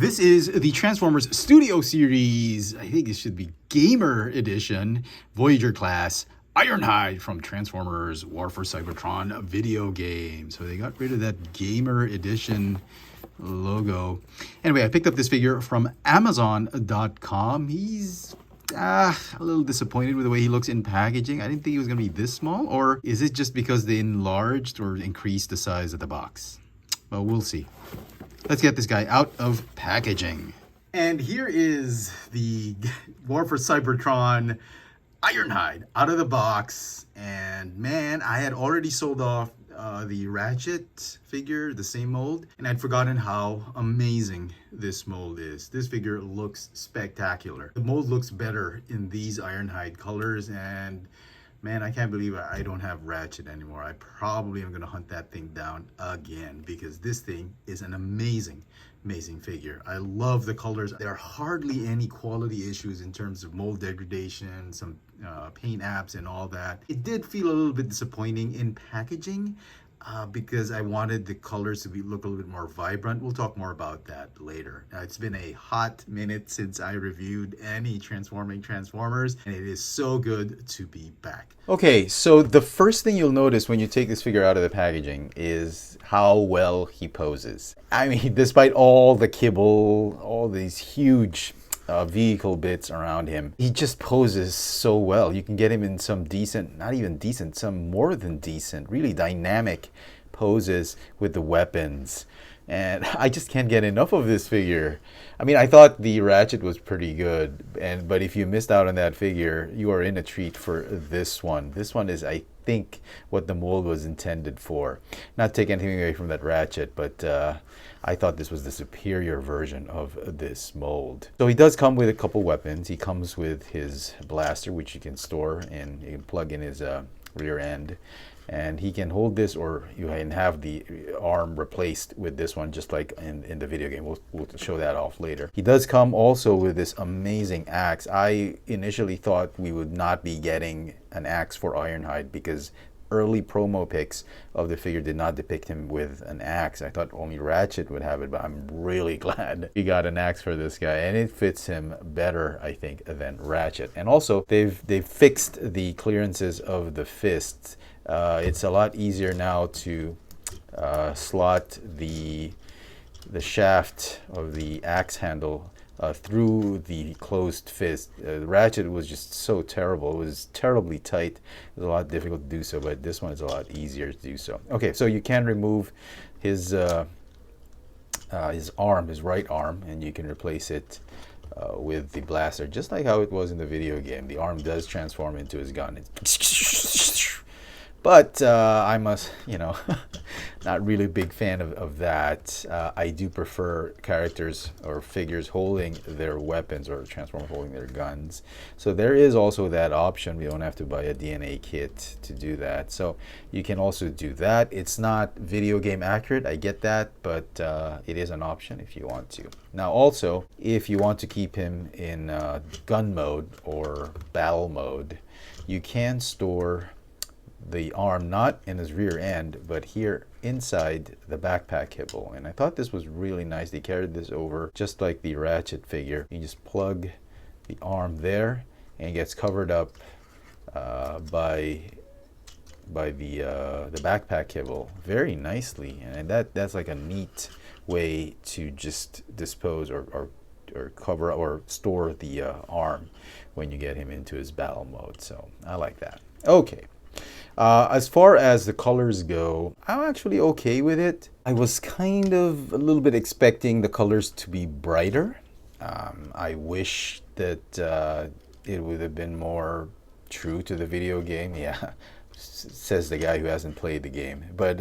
This is the Transformers Studio Series. I think it should be Gamer Edition, Voyager class, Ironhide from Transformers War for Cybertron video game. So they got rid of that Gamer Edition logo. Anyway, I picked up this figure from Amazon.com. He's a little disappointed with the way he looks in packaging. I didn't think he was going to be this small. Or is it just because they enlarged or increased the size of the box? Well, we'll see. Let's get this guy out of packaging. And here is the War for Cybertron Ironhide out of the box. And man, I had already sold off the Ratchet figure, the same mold, and I'd forgotten how amazing this mold is. This figure looks spectacular. The mold looks better in these Ironhide colors, and man, I can't believe I don't have Ratchet anymore. I probably am going to hunt that thing down again because this thing is an amazing figure. I love the colors. There are hardly any quality issues in terms of mold degradation, some paint apps and all that. It did feel a little bit disappointing in packaging because I wanted the colors to look a little bit more vibrant. We'll talk more about that later. It's been a hot minute since I reviewed any Transforming Transformers, and it is so good to be back. Okay, so the first thing you'll notice when you take this figure out of the packaging is how well he poses. I mean, despite all the kibble, all these huge vehicle bits around him, he just poses so well. You can get him in some decent, not even decent, some more than decent, really dynamic poses with the weapons. And I just can't get enough of this figure. I mean, I thought the Ratchet was pretty good, but if you missed out on that figure, you are in a treat for this one. This one is, I think, what the mold was intended for. Not take anything away from that Ratchet, but I thought this was the superior version of this mold. So he does come with a couple weapons. He comes with his blaster, which you can store and you can plug in his rear end. And he can hold this, or you can have the arm replaced with this one, just like in the video game. We'll show that off later. He does come also with this amazing axe. I initially thought we would not be getting an axe for Ironhide because early promo pics of the figure did not depict him with an axe. I thought only Ratchet would have it, but I'm really glad he got an axe for this guy, and it fits him better, I think, than Ratchet. And also, they've fixed the clearances of the fists. It's a lot easier now to slot the shaft of the axe handle through the closed fist. The Ratchet was just so terrible. It was terribly tight. It was a lot difficult to do so, but this one is a lot easier to do so. Okay, so you can remove his arm, his right arm, and you can replace it with the blaster, just like how it was in the video game. The arm does transform into his gun. But I'm a, not really a big fan of that. I do prefer characters or figures holding their weapons or Transformers holding their guns. So there is also that option. We don't have to buy a DNA kit to do that. So you can also do that. It's not video game accurate, I get that, but it is an option if you want to. Now also, if you want to keep him in gun mode or battle mode, you can store the arm not in his rear end, but here inside the backpack kibble. And I thought this was really nice. They carried this over just like the Ratchet figure. You just plug the arm there and it gets covered up by the backpack kibble very nicely. And that's like a neat way to just dispose or cover or store the arm when you get him into his battle mode. So I like that. Okay. As far as the colors go, I'm actually okay with it. I was kind of a little bit expecting the colors to be brighter. I wish that it would have been more true to the video game. Yeah, says the guy who hasn't played the game. But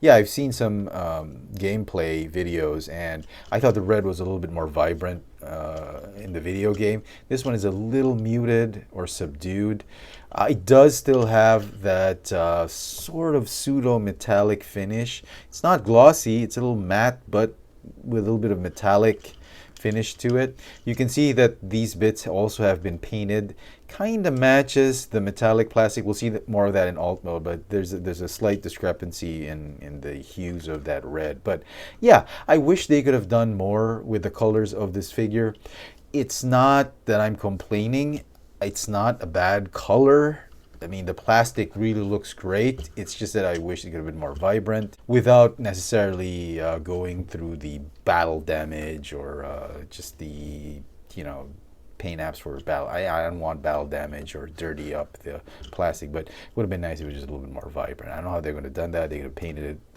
yeah, I've seen some gameplay videos, and I thought the red was a little bit more vibrant in the video game. This one is a little muted or subdued. It does still have that sort of pseudo-metallic finish. It's not glossy, it's a little matte, but with a little bit of metallic finish to it. You can see that these bits also have been painted kind of matches the metallic plastic. We'll see more of that in alt mode, but there's a slight discrepancy in the hues of that red. But yeah, I wish they could have done more with the colors of this figure. It's not that I'm complaining. It's not a bad color. I mean, the plastic really looks great. It's just that I wish it could have been more vibrant without necessarily going through the battle damage or just the, you know, paint apps for battle. I don't want battle damage or dirty up the plastic, but it would have been nice if it was just a little bit more vibrant. I don't know how they would have done that. They could have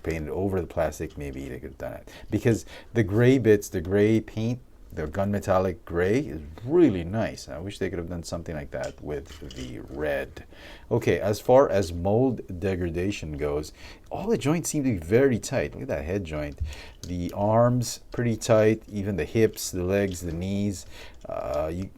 painted over the plastic. Maybe they could have done it. Because the gray bits, the gray paint, the gunmetallic gray is really nice. I wish they could have done something like that with the red. Okay, as far as mold degradation goes, all the joints seem to be very tight. Look at that head joint. The arms, pretty tight. Even the hips, the legs, the knees. You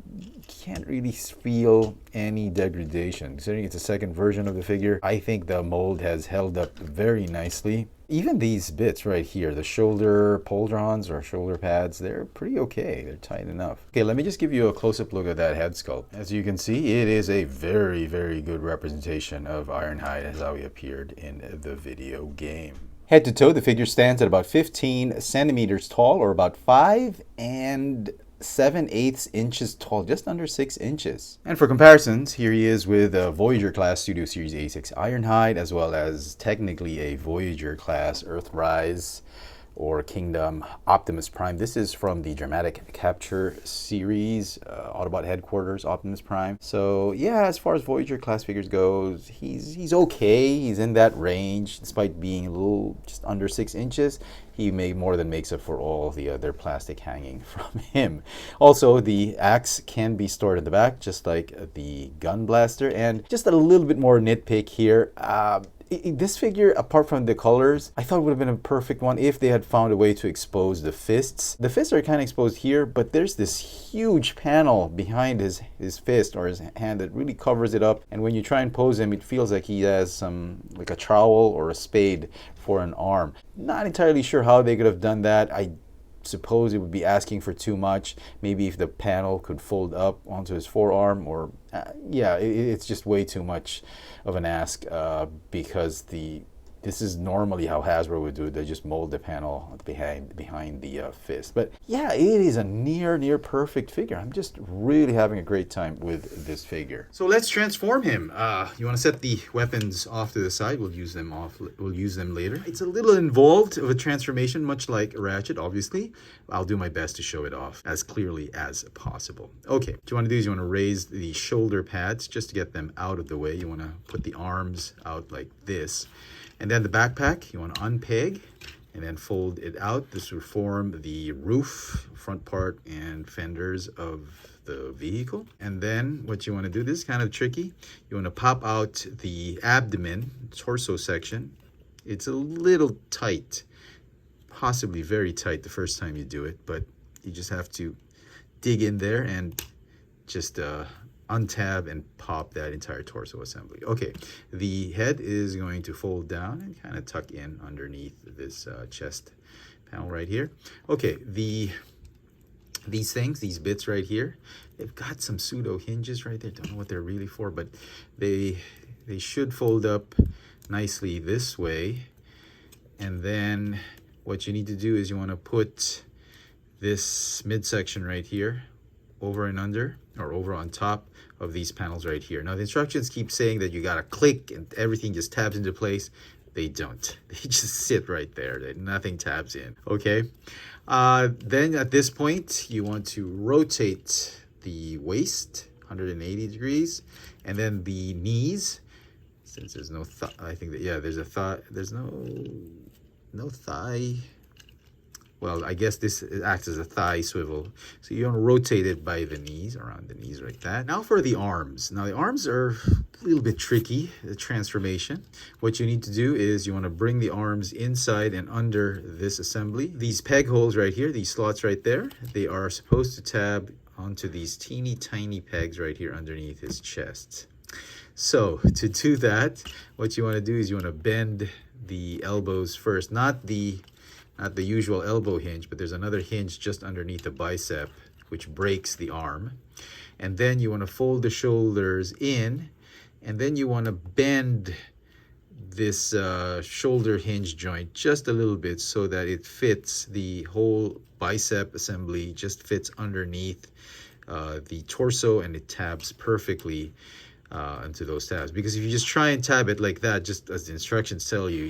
can't really feel any degradation. Considering it's a second version of the figure, I think the mold has held up very nicely. Even these bits right here, the shoulder pauldrons or shoulder pads, they're pretty okay. They're tight enough. Okay, let me just give you a close-up look at that head sculpt. As you can see, it is a very, very good representation of Ironhide as how he appeared in the video game. Head to toe, the figure stands at about 15 centimeters tall, or about 5 7/8 inches tall, just under 6 inches. And for comparisons, here he is with a Voyager class Studio Series 86 Ironhide, as well as technically a Voyager class Earthrise or Kingdom Optimus Prime. This is from the Dramatic Capture series, Autobot Headquarters Optimus Prime. So yeah, as far as Voyager class figures goes, he's okay. He's in that range, despite being a little just under 6 inches. He more than makes up for all the other plastic hanging from him. Also, the axe can be stored in the back, just like the gun blaster. And just a little bit more nitpick here. This figure, apart from the colors, I thought would have been a perfect one if they had found a way to expose the fists. The fists are kind of exposed here, but there's this huge panel behind his fist or his hand that really covers it up. And when you try and pose him, it feels like he has some, like a trowel or a spade for an arm. Not entirely sure how they could have done that. I suppose it would be asking for too much. Maybe if the panel could fold up onto his forearm, or yeah, it's just way too much of an ask because this is normally how Hasbro would do it. They just mold the panel behind the fist. But yeah, it is a near perfect figure. I'm just really having a great time with this figure. So let's transform him. You want to set the weapons off to the side. We'll use them later. It's a little involved of a transformation, much like Ratchet, obviously. I'll do my best to show it off as clearly as possible. Okay, what you want to do is you want to raise the shoulder pads just to get them out of the way. You want to put the arms out like this. And then the backpack, you want to unpeg and then fold it out. This will form the roof, front part, and fenders of the vehicle. And then what you want to do, this is kind of tricky. You want to pop out the abdomen, torso section. It's a little tight, possibly very tight the first time you do it, but you just have to dig in there and just untab and pop that entire torso assembly. Okay, the head is going to fold down and kind of tuck in underneath this chest panel right here. Okay, these bits right here, they've got some pseudo hinges right there. Don't know what they're really for, but they should fold up nicely this way. And then what you need to do is you want to put this midsection right here over and under, or over on top of these panels right here. Now the instructions keep saying that you gotta click and everything just tabs into place. They don't. They just sit right there. Nothing tabs in. Okay. Then at this point you want to rotate the waist 180 degrees, and then the knees. Since there's no thigh, I think that there's a thigh. There's no thigh. Well, I guess this acts as a thigh swivel. So you want to rotate it by the knees, around the knees like that. Now for the arms. Now the arms are a little bit tricky, the transformation. What you need to do is you want to bring the arms inside and under this assembly. These peg holes right here, these slots right there, they are supposed to tab onto these teeny tiny pegs right here underneath his chest. So to do that, what you want to do is you want to bend the elbows first, not the usual elbow hinge, but there's another hinge just underneath the bicep, which breaks the arm. And then you want to fold the shoulders in, and then you want to bend this shoulder hinge joint just a little bit so that it fits the whole bicep assembly, just fits underneath the torso, and it tabs perfectly into those tabs. Because if you just try and tab it like that, just as the instructions tell you,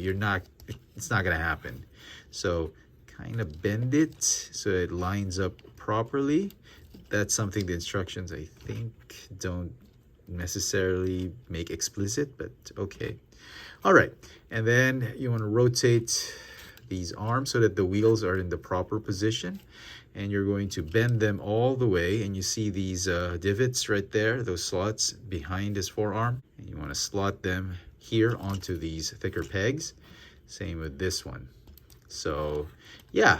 it's not gonna happen. So kind of bend it so it lines up properly. That's something the instructions, I think, don't necessarily make explicit, but okay. All right, and then you want to rotate these arms so that the wheels are in the proper position, and you're going to bend them all the way, and you see these divots right there, those slots behind his forearm, and you want to slot them here onto these thicker pegs. Same with this one. So yeah,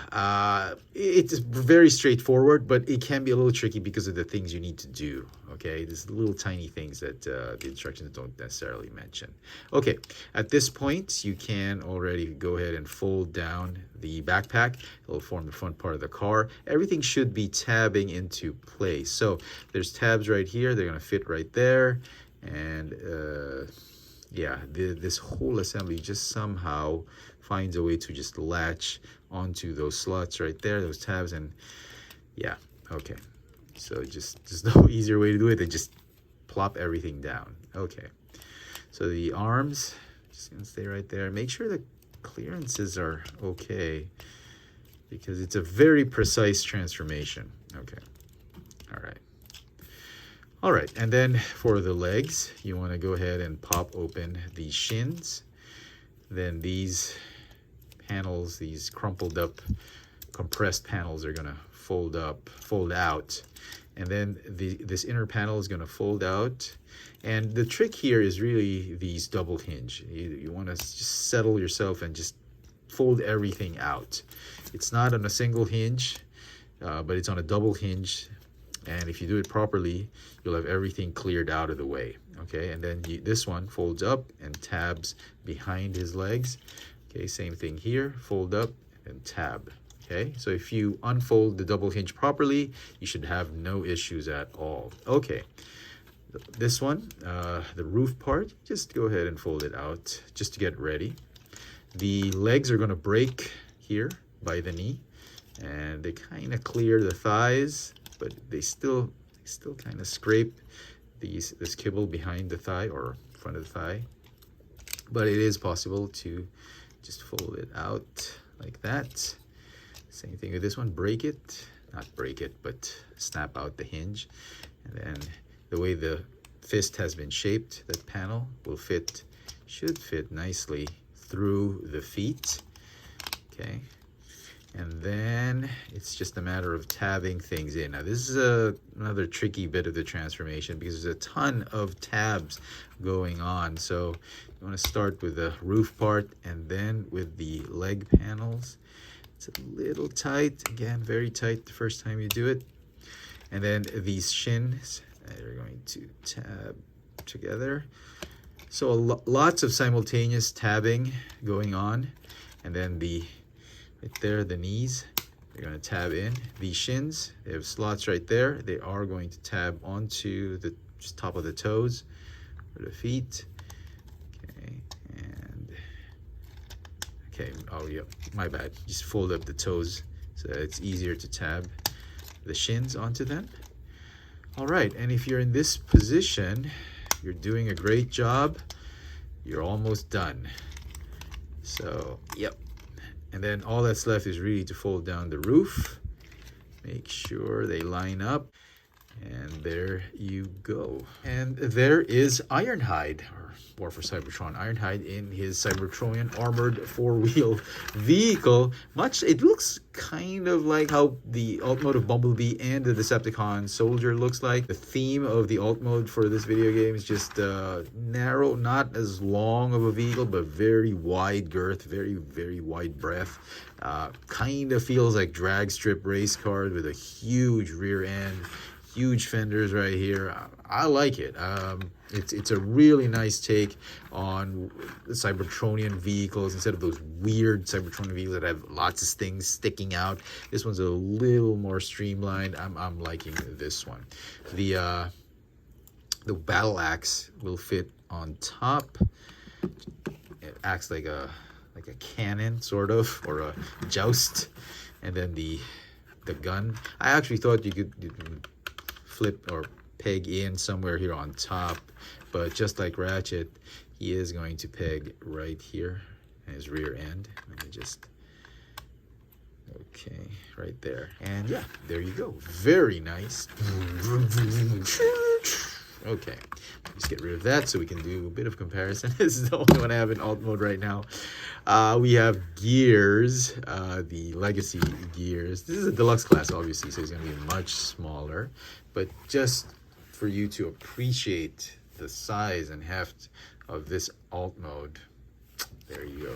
it's very straightforward, but it can be a little tricky because of the things you need to do. Okay, there's little tiny things that the instructions don't necessarily mention. Okay, at this point, you can already go ahead and fold down the backpack. It'll form the front part of the car. Everything should be tabbing into place. So there's tabs right here. They're going to fit right there. And yeah, this whole assembly just somehow finds a way to just latch onto those slots right there, those tabs, and yeah, okay. So just no easier way to do it than just plop everything down. Okay, so the arms just gonna stay right there. Make sure the clearances are okay because it's a very precise transformation. Okay, all right, and then for the legs, you want to go ahead and pop open the shins. Then these panels, these crumpled up, compressed panels, are gonna fold out, and then this inner panel is gonna fold out. And the trick here is really these double hinge. You want to just settle yourself and just fold everything out. It's not on a single hinge, but it's on a double hinge. And if you do it properly, you'll have everything cleared out of the way. Okay, and then this one folds up and tabs behind his legs. Okay, same thing here, fold up and tab. Okay, so if you unfold the double hinge properly, you should have no issues at all. Okay, this one, the roof part, just go ahead and fold it out just to get ready. The legs are gonna break here by the knee, and they kind of clear the thighs, but they still kind of scrape this kibble behind the thigh or front of the thigh. But it is possible to just fold it out like that. Same thing with this one, break it, not break it, but snap out the hinge. And then the way the fist has been shaped, that panel should fit nicely through the feet. Okay, and then it's just a matter of tabbing things in. Now this is another tricky bit of the transformation because there's a ton of tabs going on. So you want to start with the roof part and then with the leg panels. It's a little tight, again, very tight the first time you do it. And then these shins, they're going to tab together. So lots of simultaneous tabbing going on. And then right there, the knees, they're going to tab in. These shins, they have slots right there. They are going to tab onto the just top of the toes or the feet. Okay, and okay, oh yeah, my bad. Just fold up the toes so that it's easier to tab the shins onto them. All right, and if you're in this position, you're doing a great job. You're almost done. So, yep. And then all that's left is really to fold down the roof. Make sure they line up. And there you go. And there is Ironhide, or War for Cybertron, Ironhide in his Cybertronian armored four-wheel vehicle. It looks kind of like how the alt mode of Bumblebee and the Decepticon Soldier looks like. The theme of the alt mode for this video game is just narrow, not as long of a vehicle, but very wide girth, very, very wide breadth. Kind of feels like drag strip race cars with a huge rear end. Huge fenders right here. I like it. It's a really nice take on the Cybertronian vehicles instead of those weird Cybertronian vehicles that have lots of things sticking out. This one's a little more streamlined. I'm liking this one. The battle axe will fit on top. It acts like a cannon, sort of, or a joust. And then the gun. I actually thought you could flip or peg in somewhere here on top, but just like Ratchet, he is going to peg right here in his rear end. Let me just, okay, right there. And yeah, there you go. Very nice. Okay, let's get rid of that so we can do a bit of comparison. This is the only one I have in alt mode right now. We have Gears, the Legacy Gears. This is a deluxe class, obviously, so it's going to be much smaller. But just for you to appreciate the size and heft of this alt mode, there you go.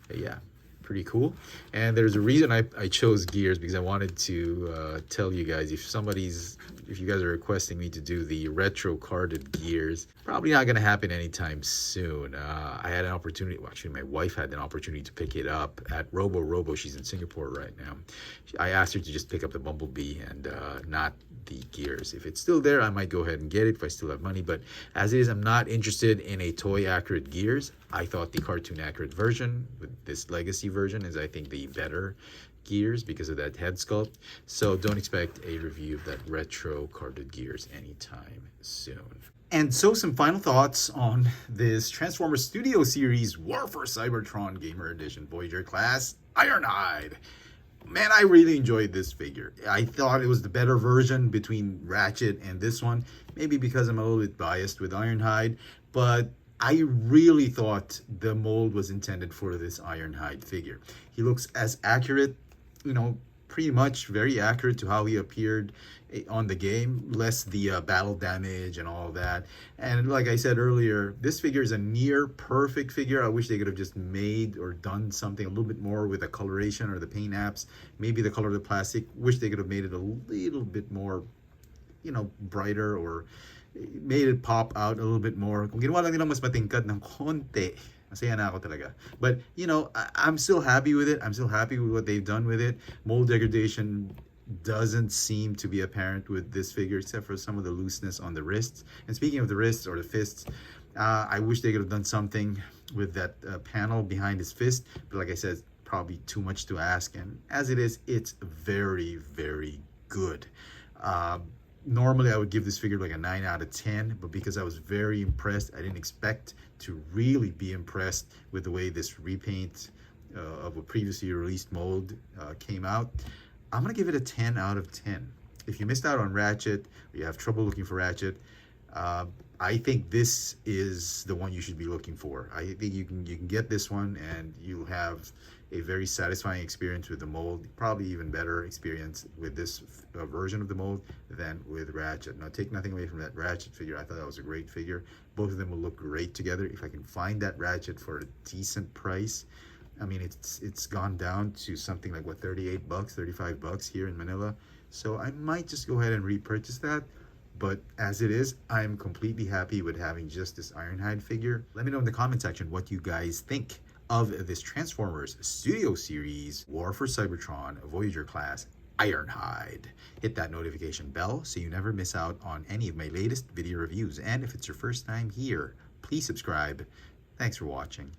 But yeah, pretty cool. And there's a reason I chose Gears, because I wanted to tell you guys, if you guys are requesting me to do the retro carded Gears, probably not going to happen anytime soon. I had an opportunity, well, actually my wife had an opportunity to pick it up at Robo. She's in Singapore right now. I asked her to just pick up the Bumblebee and not the Gears. If it's still there, I might go ahead and get it if I still have money, but as it is, I'm not interested in a toy accurate Gears. I thought the cartoon accurate version with this Legacy version is, I think, the better Gears because of that head sculpt. So don't expect a review of that retro carded Gears anytime soon. And so some final thoughts on this Transformers Studio Series War for Cybertron Gamer Edition Voyager class Ironhide. Man, I really enjoyed this figure. I thought it was the better version between Ratchet and this one. Maybe because I'm a little bit biased with Ironhide, but I really thought the mold was intended for this Ironhide figure. He looks as accurate, you know, pretty much very accurate to how he appeared on the game, less the battle damage and all that. And like I said earlier, this figure is a near perfect figure. I wish they could have just made or done something a little bit more with the coloration or the paint apps, maybe the color of the plastic. Wish they could have made it a little bit more, you know, brighter, or made it pop out a little bit more. Kung ginawa lang nila mas matingkad ng konti, masaya na ako talaga. But, you know, I'm still happy with it. I'm still happy with what they've done with it. Mold degradation doesn't seem to be apparent with this figure, except for some of the looseness on the wrists. And speaking of the wrists or the fists, I wish they could have done something with that panel behind his fist. But like I said, it's probably too much to ask. And as it is, it's very, very good. Normally, I would give this figure like a 9 out of 10, but because I was very impressed, I didn't expect to really be impressed with the way this repaint of a previously released mold came out. I'm going to give it a 10 out of 10. If you missed out on Ratchet, or you have trouble looking for Ratchet, I think this is the one you should be looking for. I think you can get this one and you'll have a very satisfying experience with the mold, probably even better experience with this version of the mold than with Ratchet. Now, take nothing away from that Ratchet figure. I thought that was a great figure. Both of them will look great together. If I can find that Ratchet for a decent price, I mean, it's gone down to something like, what, 38 bucks, 35 bucks here in Manila. So I might just go ahead and repurchase that. But as it is, I'm completely happy with having just this Ironhide figure. Let me know in the comment section what you guys think of this Transformers Studio Series War for Cybertron Voyager class Ironhide. Hit that notification bell so you never miss out on any of my latest video reviews. And if it's your first time here, please subscribe. Thanks for watching.